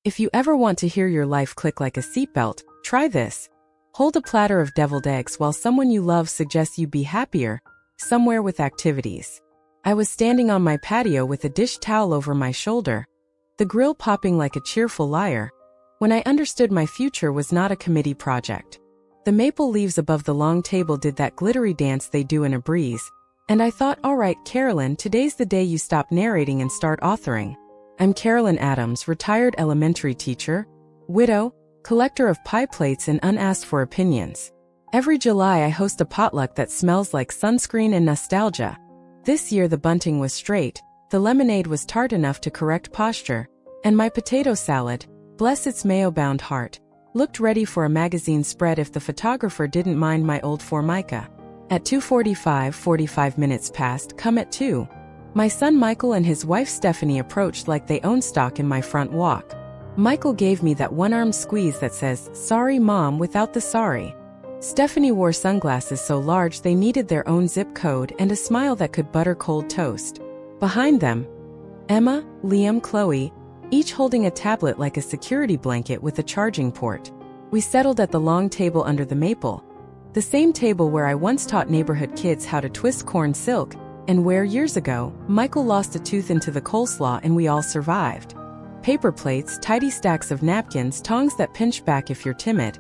If you ever want to hear your life click like a seatbelt, try this. Hold a platter of deviled eggs while someone you love suggests you be happier, somewhere with activities. I was standing on my patio with a dish towel over my shoulder, the grill popping like a cheerful liar, when I understood my future was not a committee project. The maple leaves above the long table did that glittery dance they do in a breeze, and I thought, all right, Carolyn, today's the day you stop narrating and start authoring. I'm Carolyn Adams, retired elementary teacher, widow, collector of pie plates and unasked for opinions. Every July I host a potluck that smells like sunscreen and nostalgia. This year the bunting was straight, the lemonade was tart enough to correct posture, and my potato salad, bless its mayo-bound heart, looked ready for a magazine spread if the photographer didn't mind my old Formica. At 2:45, 45 minutes passed, come at 2. My son Michael and his wife Stephanie approached like they owned stock in my front walk. Michael gave me that one-armed squeeze that says, sorry mom, without the sorry. Stephanie wore sunglasses so large they needed their own zip code and a smile that could butter cold toast. Behind them, Emma, Liam, Chloe, each holding a tablet like a security blanket with a charging port. We settled at the long table under the maple, the same table where I once taught neighborhood kids how to twist corn silk, and where years ago, Michael lost a tooth into the coleslaw and we all survived. Paper plates, tidy stacks of napkins, tongs that pinch back if you're timid.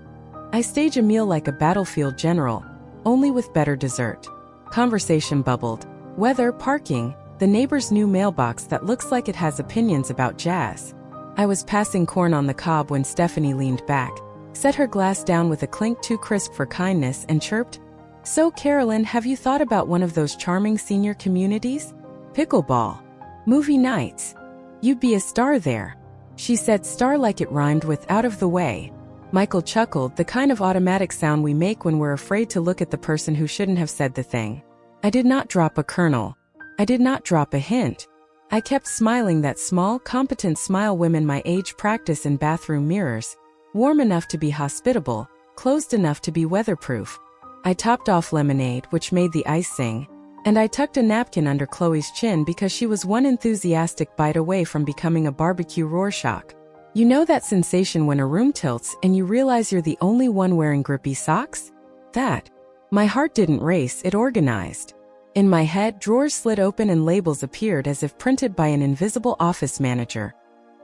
I stage a meal like a battlefield general, only with better dessert. Conversation bubbled. Weather, parking, the neighbor's new mailbox that looks like it has opinions about jazz. I was passing corn on the cob when Stephanie leaned back, set her glass down with a clink too crisp for kindness and chirped, so Carolyn, have you thought about one of those charming senior communities? Pickleball. Movie nights. You'd be a star there. She said star like it rhymed with out of the way. Michael chuckled, the kind of automatic sound we make when we're afraid to look at the person who shouldn't have said the thing. I did not drop a kernel. I did not drop a hint. I kept smiling, that small, competent smile women my age practice in bathroom mirrors, warm enough to be hospitable, closed enough to be weatherproof. I topped off lemonade, which made the ice sing, and I tucked a napkin under Chloe's chin because she was one enthusiastic bite away from becoming a barbecue Rorschach. You know that sensation when a room tilts and you realize you're the only one wearing grippy socks? That. My heart didn't race, it organized. In my head, drawers slid open and labels appeared as if printed by an invisible office manager.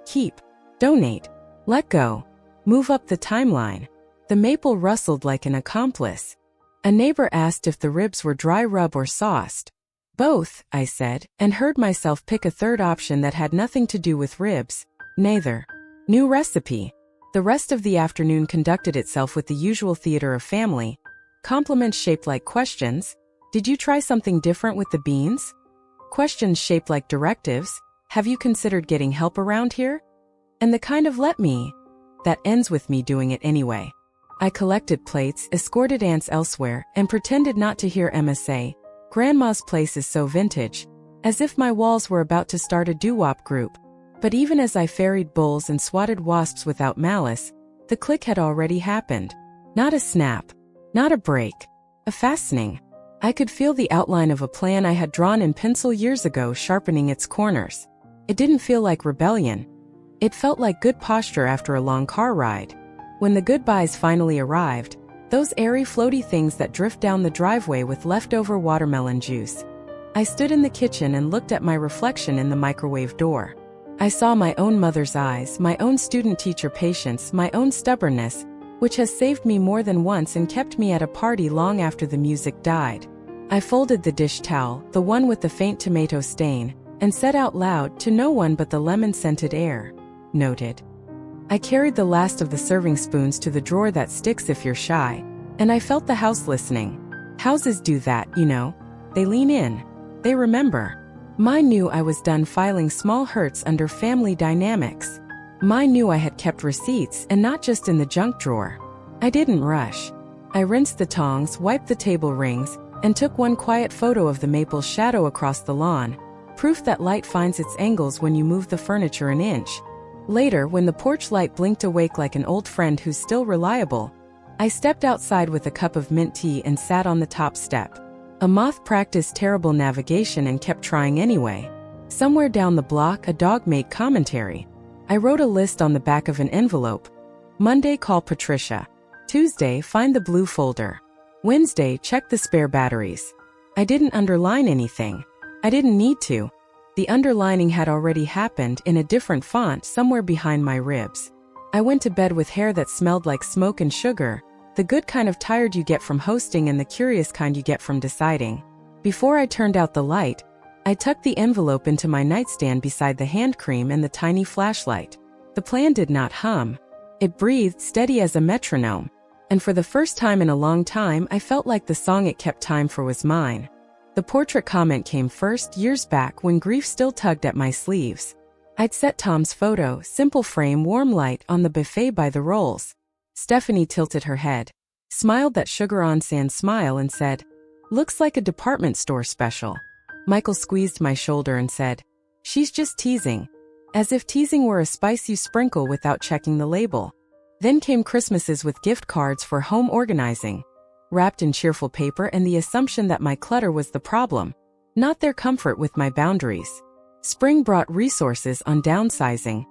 Keep. Donate. Let go. Move up the timeline. The maple rustled like an accomplice. A neighbor asked if the ribs were dry rub or sauced. Both, I said, and heard myself pick a third option that had nothing to do with ribs. Neither. New recipe. The rest of the afternoon conducted itself with the usual theater of family. Compliments shaped like questions. Did you try something different with the beans? Questions shaped like directives. Have you considered getting help around here? And the kind of let me that ends with me doing it anyway. I collected plates, escorted aunts elsewhere, and pretended not to hear Emma say, Grandma's place is so vintage, as if my walls were about to start a doo-wop group. But even as I ferried bowls and swatted wasps without malice, the click had already happened. Not a snap. Not a break. A fastening. I could feel the outline of a plan I had drawn in pencil years ago sharpening its corners. It didn't feel like rebellion. It felt like good posture after a long car ride. When the goodbyes finally arrived, those airy floaty things that drift down the driveway with leftover watermelon juice, I stood in the kitchen and looked at my reflection in the microwave door. I saw my own mother's eyes, my own student-teacher patience, my own stubbornness, which has saved me more than once and kept me at a party long after the music died. I folded the dish towel, the one with the faint tomato stain, and said out loud, to no one but the lemon-scented air, noted. I carried the last of the serving spoons to the drawer that sticks if you're shy, and I felt the house listening. Houses do that, you know. They lean in. They remember. Mine knew I was done filing small hurts under family dynamics. Mine knew I had kept receipts and not just in the junk drawer. I didn't rush. I rinsed the tongs, wiped the table rings, and took one quiet photo of the maple's shadow across the lawn, proof that light finds its angles when you move the furniture an inch. Later, when the porch light blinked awake like an old friend who's still reliable, I stepped outside with a cup of mint tea and sat on the top step. A moth practiced terrible navigation and kept trying anyway. Somewhere down the block, a dog made commentary. I wrote a list on the back of an envelope. Monday, call Patricia. Tuesday, find the blue folder. Wednesday, check the spare batteries. I didn't underline anything. I didn't need to. The underlining had already happened in a different font somewhere behind my ribs. I went to bed with hair that smelled like smoke and sugar, the good kind of tired you get from hosting and the curious kind you get from deciding. Before I turned out the light, I tucked the envelope into my nightstand beside the hand cream and the tiny flashlight. The plan did not hum. It breathed steady as a metronome. And for the first time in a long time, I felt like the song it kept time for was mine. The portrait comment came first, years back when grief still tugged at my sleeves. I'd set Tom's photo, simple frame, warm light, on the buffet by the rolls. Stephanie tilted her head, smiled that sugar-on-sand smile and said, "Looks like a department store special." Michael squeezed my shoulder and said, "She's just teasing." As if teasing were a spice you sprinkle without checking the label. Then came Christmases with gift cards for home organizing, wrapped in cheerful paper, and the assumption that my clutter was the problem, not their comfort with my boundaries. Spring brought resources on downsizing.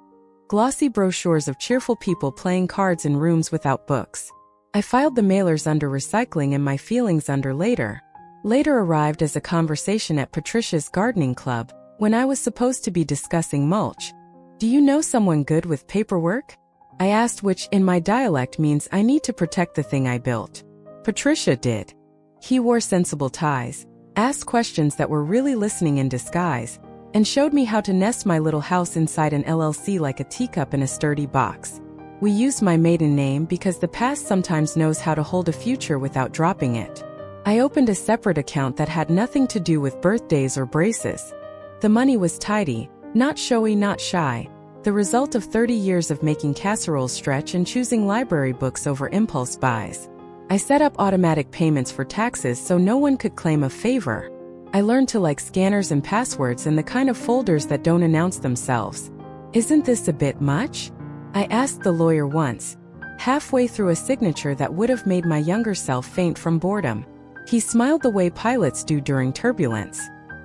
Glossy brochures of cheerful people playing cards in rooms without books. I filed the mailers under recycling and my feelings under later. Later arrived as a conversation at Patricia's gardening club, when I was supposed to be discussing mulch. "Do you know someone good with paperwork?" I asked, which in my dialect means I need to protect the thing I built. Patricia did. He wore sensible ties, asked questions that were really listening in disguise, and showed me how to nest my little house inside an LLC like a teacup in a sturdy box. We used my maiden name because the past sometimes knows how to hold a future without dropping it. I opened a separate account that had nothing to do with birthdays or braces. The money was tidy, not showy, not shy, the result of 30 years of making casseroles stretch and choosing library books over impulse buys. I set up automatic payments for taxes so no one could claim a favor. I learned to like scanners and passwords and the kind of folders that don't announce themselves. "Isn't this a bit much?" I asked the lawyer once, halfway through a signature that would have made my younger self faint from boredom. He smiled the way pilots do during turbulence.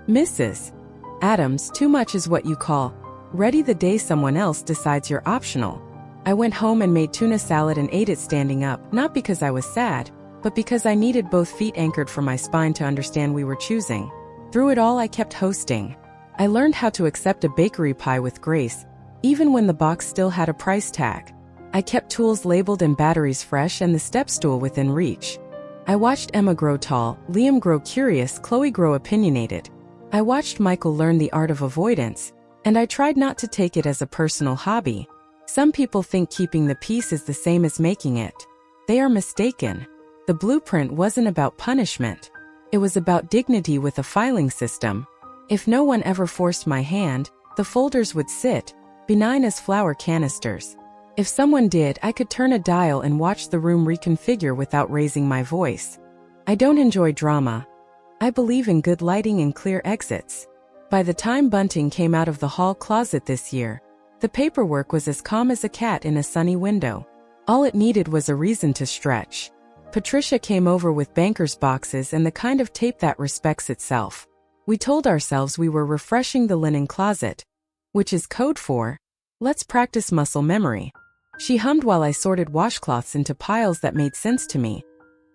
"Mrs. Adams, too much is what you call ready the day someone else decides you're optional." I went home and made tuna salad and ate it standing up, not because I was sad, but because I needed both feet anchored for my spine to understand we were choosing. Through it all, I kept hosting. I learned how to accept a bakery pie with grace, even when the box still had a price tag. I kept tools labeled and batteries fresh and the step stool within reach. I watched Emma grow tall, Liam grow curious, Chloe grow opinionated. I watched Michael learn the art of avoidance, and I tried not to take it as a personal hobby. Some people think keeping the peace is the same as making it. They are mistaken. The blueprint wasn't about punishment. It was about dignity with a filing system. If no one ever forced my hand, the folders would sit, benign as flour canisters. If someone did, I could turn a dial and watch the room reconfigure without raising my voice. I don't enjoy drama. I believe in good lighting and clear exits. By the time Bunting came out of the hall closet this year, the paperwork was as calm as a cat in a sunny window. All it needed was a reason to stretch. Patricia came over with banker's boxes and the kind of tape that respects itself. We told ourselves we were refreshing the linen closet, which is code for, let's practice muscle memory. She hummed while I sorted washcloths into piles that made sense to me.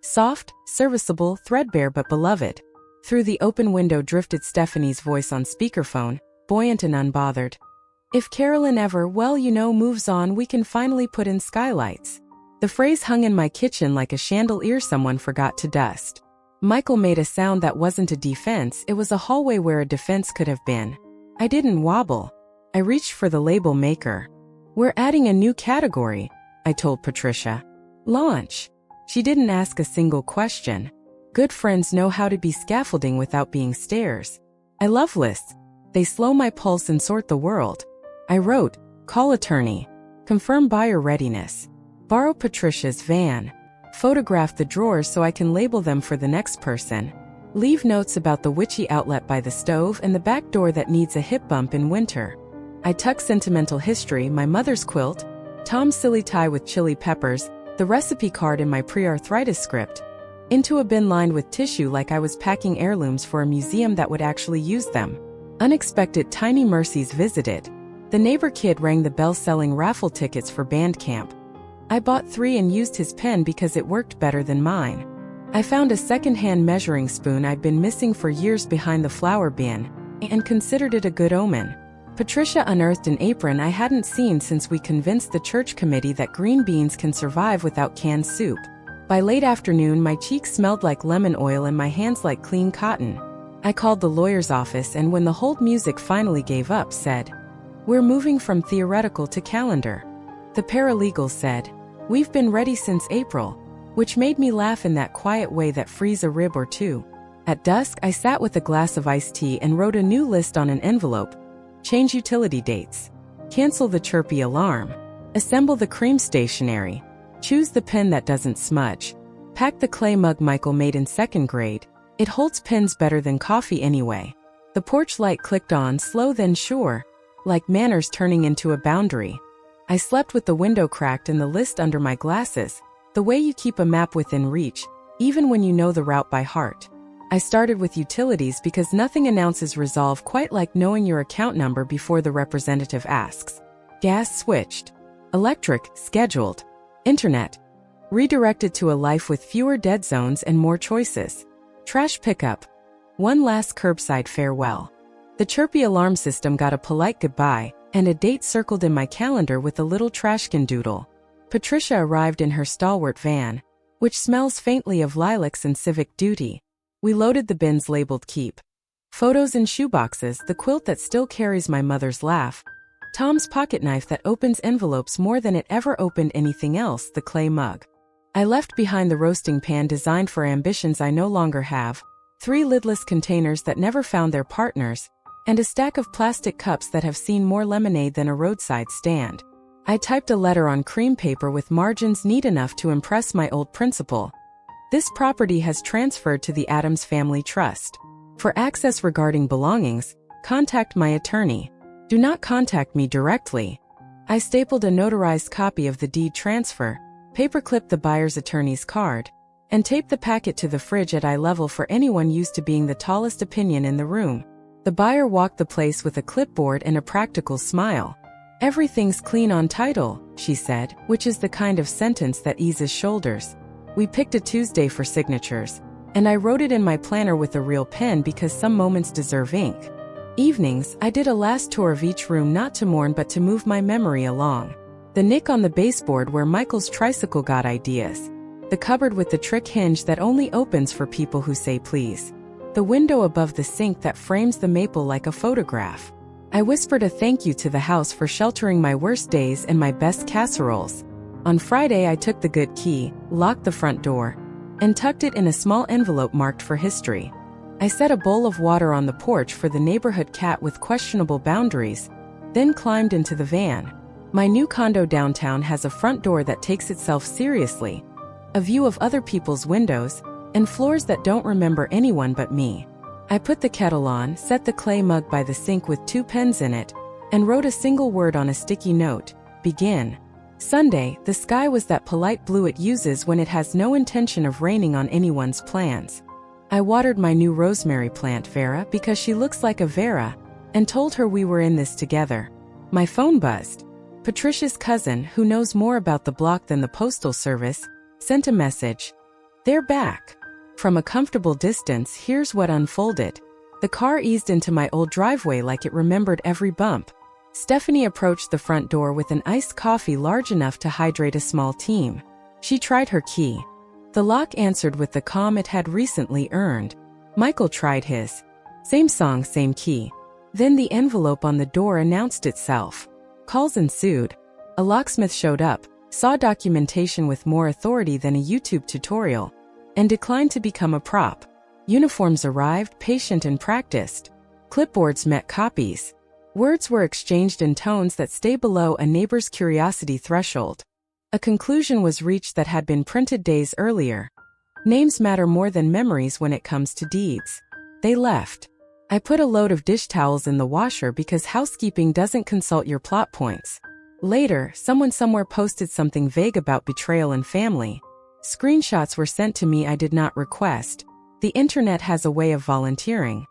Soft, serviceable, threadbare but beloved. Through the open window drifted Stephanie's voice on speakerphone, buoyant and unbothered. "If Carolyn ever, well, you know, moves on, we can finally put in skylights." The phrase hung in my kitchen like a chandelier someone forgot to dust. Michael made a sound that wasn't a defense, it was a hallway where a defense could have been. I didn't wobble. I reached for the label maker. "We're adding a new category," I told Patricia. "Launch." She didn't ask a single question. Good friends know how to be scaffolding without being stairs. I love lists. They slow my pulse and sort the world. I wrote, "Call attorney. Confirm buyer readiness. Borrow Patricia's van. Photograph the drawers so I can label them for the next person. Leave notes about the witchy outlet by the stove and the back door that needs a hip bump in winter." I tuck sentimental history, my mother's quilt, Tom's silly tie with chili peppers, the recipe card in my pre-arthritis script, into a bin lined with tissue like I was packing heirlooms for a museum that would actually use them. Unexpected tiny mercies visited. The neighbor kid rang the bell selling raffle tickets for band camp. I bought 3 and used his pen because it worked better than mine. I found a second-hand measuring spoon I'd been missing for years behind the flower bin, and considered it a good omen. Patricia unearthed an apron I hadn't seen since we convinced the church committee that green beans can survive without canned soup. By late afternoon, my cheeks smelled like lemon oil and my hands like clean cotton. I called the lawyer's office and when the hold music finally gave up, said, "We're moving from theoretical to calendar." The paralegal said, "We've been ready since April," which made me laugh in that quiet way that frees a rib or two. At dusk, I sat with a glass of iced tea and wrote a new list on an envelope. Change utility dates. Cancel the chirpy alarm. Assemble the cream stationery. Choose the pen that doesn't smudge. Pack the clay mug Michael made in 2nd grade. It holds pens better than coffee anyway. The porch light clicked on, slow then sure, like manners turning into a boundary. I slept with the window cracked and the list under my glasses, the way you keep a map within reach, even when you know the route by heart. I started with utilities because nothing announces resolve quite like knowing your account number before the representative asks. Gas switched. Electric scheduled. Internet redirected to a life with fewer dead zones and more choices. Trash pickup. One last curbside farewell. The chirpy alarm system got a polite goodbye, and a date circled in my calendar with a little trashcan doodle. Patricia arrived in her stalwart van, which smells faintly of lilacs and civic duty. We loaded the bins labeled keep. Photos in shoeboxes, the quilt that still carries my mother's laugh, Tom's pocket knife that opens envelopes more than it ever opened anything else, the clay mug. I left behind the roasting pan designed for ambitions I no longer have, 3 lidless containers that never found their partners, and a stack of plastic cups that have seen more lemonade than a roadside stand. I typed a letter on cream paper with margins neat enough to impress my old principal. This property has transferred to the Adams Family Trust. For access regarding belongings, contact my attorney. Do not contact me directly. I stapled a notarized copy of the deed transfer, paperclipped the buyer's attorney's card, and taped the packet to the fridge at eye level for anyone used to being the tallest opinion in the room. The buyer walked the place with a clipboard and a practical smile. "Everything's clean on title," she said, which is the kind of sentence that eases shoulders. We picked a Tuesday for signatures, and I wrote it in my planner with a real pen because some moments deserve ink. Evenings, I did a last tour of each room, not to mourn but to move my memory along. The nick on the baseboard where Michael's tricycle got ideas. The cupboard with the trick hinge that only opens for people who say please. The window above the sink that frames the maple like a photograph. I whispered a thank you to the house for sheltering my worst days and my best casseroles. On Friday, I took the good key, locked the front door, and tucked it in a small envelope marked for history. I set a bowl of water on the porch for the neighborhood cat with questionable boundaries, then climbed into the van. My new condo downtown has a front door that takes itself seriously, a view of other people's windows, and floors that don't remember anyone but me. I put the kettle on, set the clay mug by the sink with 2 pens in it, and wrote a single word on a sticky note: begin. Sunday, the sky was that polite blue it uses when it has no intention of raining on anyone's plans. I watered my new rosemary plant, Vera, because she looks like a Vera, and told her we were in this together. My phone buzzed. Patricia's cousin, who knows more about the block than the postal service, sent a message. "They're back." From a comfortable distance, here's what unfolded. The car eased into my old driveway like it remembered every bump. Stephanie approached the front door with an iced coffee large enough to hydrate a small team. She tried her key. The lock answered with the calm it had recently earned. Michael tried his. Same song, same key. Then the envelope on the door announced itself. Calls ensued. A locksmith showed up, saw documentation with more authority than a YouTube tutorial, and declined to become a prop. Uniforms arrived, patient and practiced. Clipboards met copies. Words were exchanged in tones that stay below a neighbor's curiosity threshold. A conclusion was reached that had been printed days earlier. Names matter more than memories when it comes to deeds. They left. I put a load of dish towels in the washer because housekeeping doesn't consult your plot points. Later, someone somewhere posted something vague about betrayal and family. Screenshots were sent to me I did not request. The internet has a way of volunteering.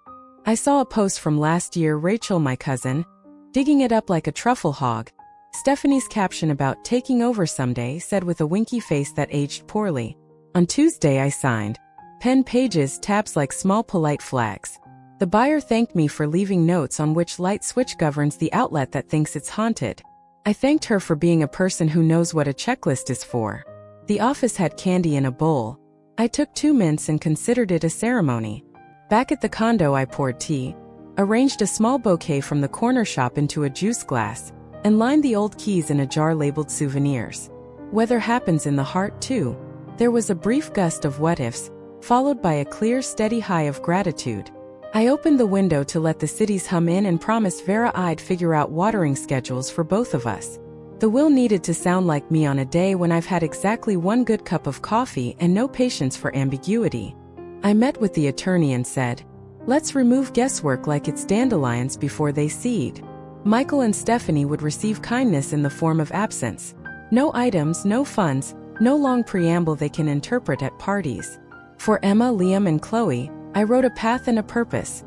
I saw a post from last year. Rachel, my cousin, digging it up like a truffle hog. Stephanie's caption about taking over someday said with a winky face that aged poorly. On Tuesday I signed. Pen pages, tabs like small polite flags. The buyer thanked me for leaving notes on which light switch governs the outlet that thinks it's haunted. I thanked her for being a person who knows what a checklist is for. The office had candy in a bowl. I took 2 mints and considered it a ceremony. Back at the condo I poured tea, arranged a small bouquet from the corner shop into a juice glass, and lined the old keys in a jar labeled souvenirs. Weather happens in the heart too. There was a brief gust of what-ifs, followed by a clear, steady high of gratitude. I opened the window to let the cities hum in and promised Vera I'd figure out watering schedules for both of us. The will needed to sound like me on a day when I've had exactly 1 good cup of coffee and no patience for ambiguity. I met with the attorney and said, let's remove guesswork like it's dandelions before they seed. Michael and Stephanie would receive kindness in the form of absence. No items, no funds, no long preamble they can interpret at parties. For Emma, Liam, and Chloe, I wrote a path and a purpose.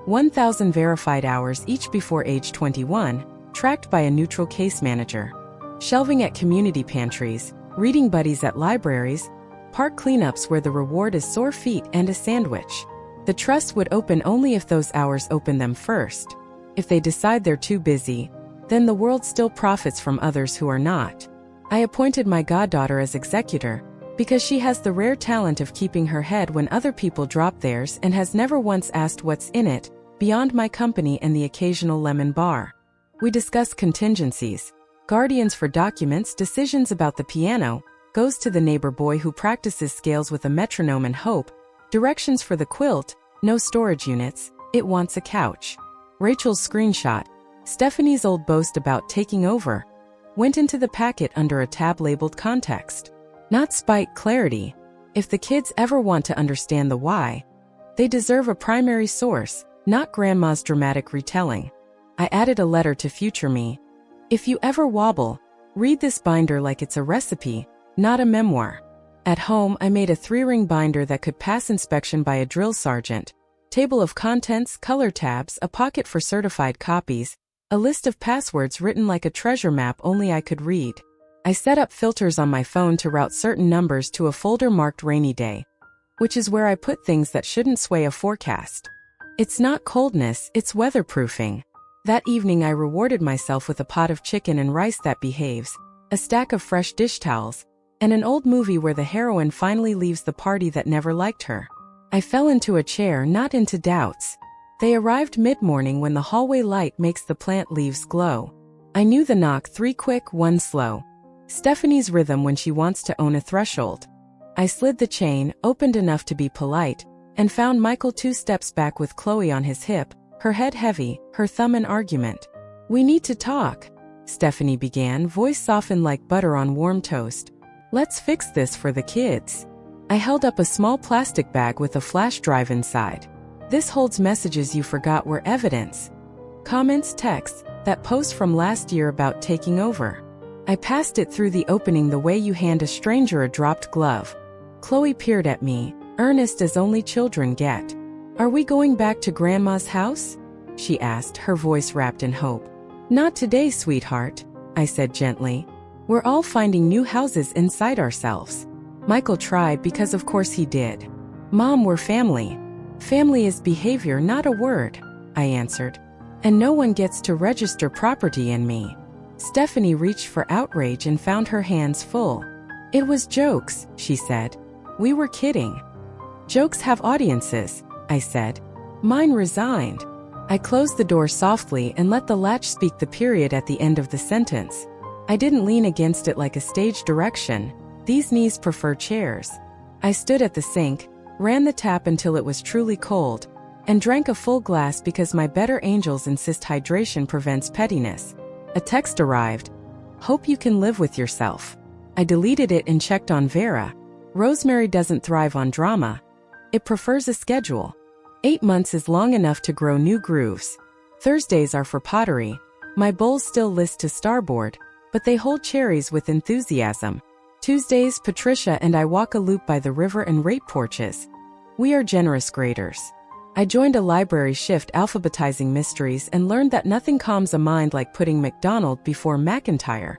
1,000 verified hours each before age 21, tracked by a neutral case manager. Shelving at community pantries, reading buddies at libraries, park cleanups where the reward is sore feet and a sandwich. The trust would open only if those hours open them first. If they decide they're too busy, then the world still profits from others who are not. I appointed my goddaughter as executor, because she has the rare talent of keeping her head when other people drop theirs and has never once asked what's in it, beyond my company and the occasional lemon bar. We discuss contingencies, guardians for documents, decisions about the piano, goes to the neighbor boy who practices scales with a metronome and hope, directions for the quilt, no storage units, it wants a couch. Rachel's screenshot, Stephanie's old boast about taking over, went into the packet under a tab labeled context. Not spite, clarity. If the kids ever want to understand the why, they deserve a primary source, not grandma's dramatic retelling. I added a letter to future me. If you ever wobble, read this binder like it's a recipe, not a memoir. At home, I made a 3-ring binder that could pass inspection by a drill sergeant. Table of contents, color tabs, a pocket for certified copies, a list of passwords written like a treasure map only I could read. I set up filters on my phone to route certain numbers to a folder marked rainy day, which is where I put things that shouldn't sway a forecast. It's not coldness, it's weatherproofing. That evening I rewarded myself with a pot of chicken and rice that behaves, a stack of fresh dish towels, and an old movie where the heroine finally leaves the party that never liked her. I fell into a chair, not into doubts. They arrived mid-morning when the hallway light makes the plant leaves glow. I knew the knock, 3 quick, 1 slow. Stephanie's rhythm when she wants to own a threshold. I slid the chain, opened enough to be polite, and found Michael 2 steps back with Chloe on his hip, her head heavy, her thumb in argument. We need to talk, Stephanie began, voice softened like butter on warm toast. Let's fix this for the kids. I held up a small plastic bag with a flash drive inside. This holds messages you forgot were evidence. Comments, texts, that post from last year about taking over. I passed it through the opening the way you hand a stranger a dropped glove. Chloe peered at me, earnest as only children get. Are we going back to Grandma's house? She asked, her voice wrapped in hope. Not today, sweetheart, I said gently. We're all finding new houses inside ourselves. Michael tried because of course he did. Mom, we're family. Family is behavior, not a word, I answered. And no one gets to register property in me. Stephanie reached for outrage and found her hands full. It was jokes, she said. We were kidding. Jokes have audiences, I said. Mine resigned. I closed the door softly and let the latch speak the period at the end of the sentence. I didn't lean against it like a stage direction. These knees prefer chairs. I stood at the sink, ran the tap until it was truly cold, and drank a full glass because my better angels insist hydration prevents pettiness. A text arrived. Hope you can live with yourself. I deleted it and checked on Vera. Rosemary doesn't thrive on drama. It prefers a schedule. 8 months is long enough to grow new grooves. Thursdays are for pottery. My bowls still list to starboard, but they hold cherries with enthusiasm. Tuesdays, Patricia and I walk a loop by the river and rate porches. We are generous graders. I joined a library shift alphabetizing mysteries and learned that nothing calms a mind like putting McDonald before McIntyre,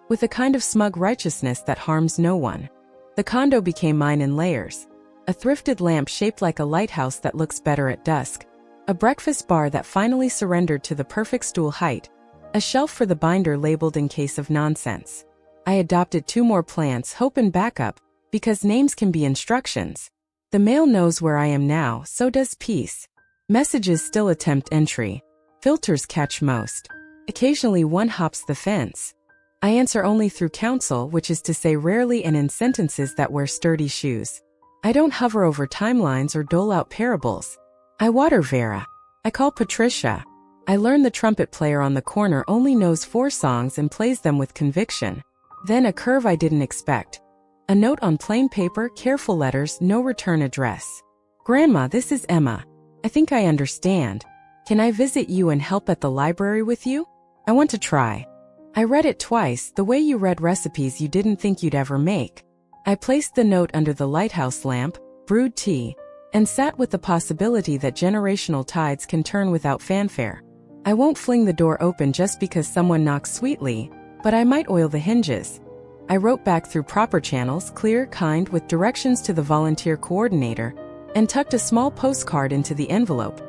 with a kind of smug righteousness that harms no one. The condo became mine in layers. A thrifted lamp shaped like a lighthouse that looks better at dusk. A breakfast bar that finally surrendered to the perfect stool height. A shelf for the binder labeled in case of nonsense. I adopted 2 more plants, hope and backup, because names can be instructions. The mail knows where I am now, so does peace. Messages still attempt entry. Filters catch most. Occasionally one hops the fence. I answer only through counsel, which is to say rarely and in sentences that wear sturdy shoes. I don't hover over timelines or dole out parables. I water Vera. I call Patricia. I learn the trumpet player on the corner only knows 4 songs and plays them with conviction. Then a curve I didn't expect. A note on plain paper, careful letters, no return address. Grandma, this is Emma. I think I understand. Can I visit you and help at the library with you? I want to try. I read it twice, the way you read recipes you didn't think you'd ever make. I placed the note under the lighthouse lamp, brewed tea, and sat with the possibility that generational tides can turn without fanfare. I won't fling the door open just because someone knocks sweetly, but I might oil the hinges. I wrote back through proper channels, clear, kind, with directions to the volunteer coordinator, and tucked a small postcard into the envelope.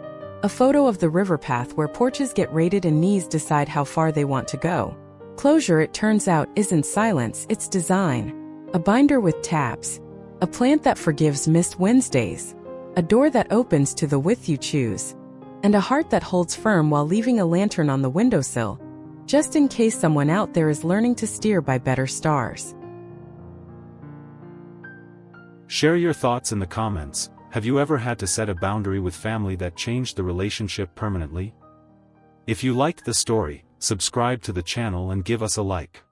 A photo of the river path where porches get rated and knees decide how far they want to go. Closure, it turns out, isn't silence, it's design. A binder with tabs. A plant that forgives missed Wednesdays. A door that opens to the width you choose. And a heart that holds firm while leaving a lantern on the windowsill, just in case someone out there is learning to steer by better stars. Share your thoughts in the comments. Have you ever had to set a boundary with family that changed the relationship permanently? If you liked the story, subscribe to the channel and give us a like.